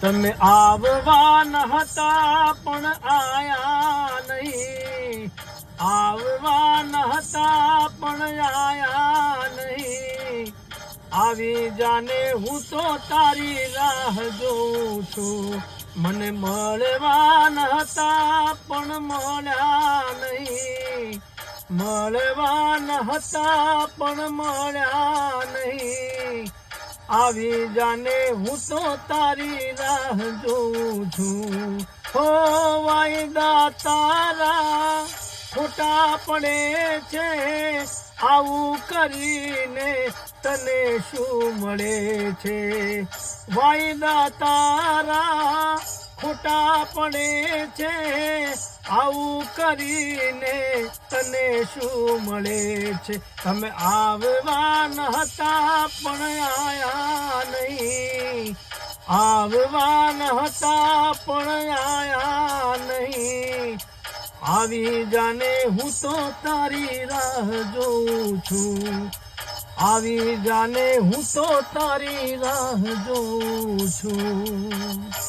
તમે આવવા ન હતા પણ આયા નહીં, આવવા ન હતા પણ આયા નહીં. આવી જાને હું તો તારી રાહ જોઉં છું. મને મળવા ન હતા પણ મળ્યા નહીં, મળવા ન હતા પણ મળ્યા નહીં. આવી જાને હું તો તારી રાહ જોઉં છું. હો વાયદા તારા ખોટા પડે છે, આવું કરીને તને શું મળે છે? વાયદા તારા ખોટા પડે છે, આવું કરીને તને શું મળે છે? તમે આવવા ન હતા પણ આયા નહીં, આવવા ન હતા પણ આયા નહીં. આવી જાને હું તો તારી રાહ જોઉં છું, આવી જાને હું તો તારી રાહ જોઉં છું.